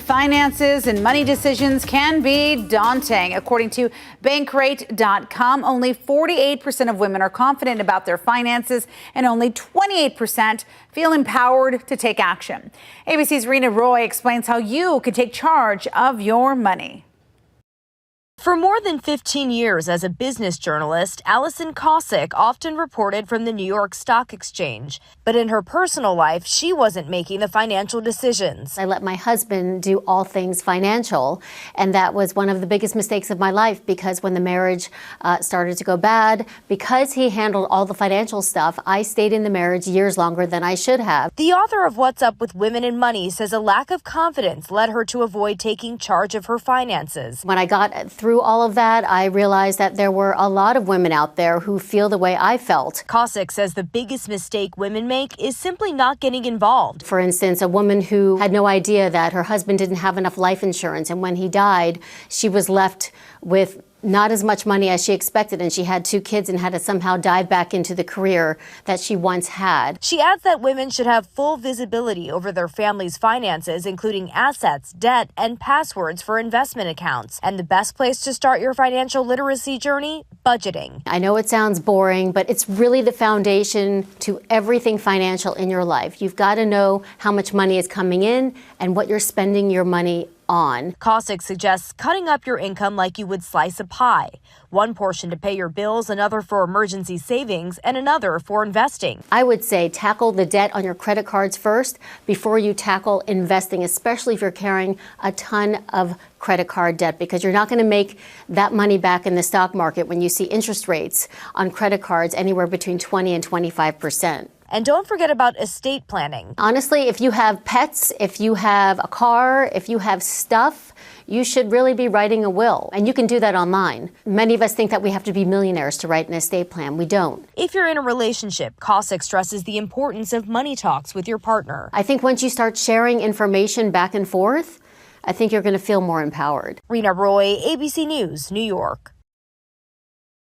Finances and money decisions can be daunting. According to Bankrate.com, only 48% of women are confident about their finances and only 28% feel empowered to take action. ABC's Rena Roy explains how you can take charge of your money. For more than 15 years as a business journalist, Allison Kosick often reported from the New York Stock Exchange. But in her personal life, she wasn't making the financial decisions. I let my husband do all things financial, and that was one of the biggest mistakes of my life, because when the marriage started to go bad, because he handled all the financial stuff, I stayed in the marriage years longer than I should have. The author of What's Up with Women and Money says a lack of confidence led her to avoid taking charge of her finances. When I got through all of that, I realized that there were a lot of women out there who feel the way I felt. Kosick says the biggest mistake women make is simply not getting involved. For instance, a woman who had no idea that her husband didn't have enough life insurance, and when he died, she was left with not as much money as she expected, and she had 2 kids and had to somehow dive back into the career that she once had. She adds that women should have full visibility over their family's finances, including assets, debt, and passwords for investment accounts. And the best place to start your financial literacy journey? Budgeting. I know it sounds boring, but it's really the foundation to everything financial in your life. You've got to know how much money is coming in and what you're spending your money on. Kosick suggests cutting up your income like you would slice a pie. One portion to pay your bills, another for emergency savings, and another for investing. I would say tackle the debt on your credit cards first before you tackle investing, especially if you're carrying a ton of credit card debt, because you're not going to make that money back in the stock market when you see interest rates on credit cards anywhere between 20 and 25%. And don't forget about estate planning. Honestly, if you have pets, if you have a car, if you have stuff, you should really be writing a will. And you can do that online. Many of us think that we have to be millionaires to write an estate plan. We don't. If you're in a relationship, Kosick stresses the importance of money talks with your partner. I think once you start sharing information back and forth, I think you're going to feel more empowered. Rena Roy, ABC News, New York.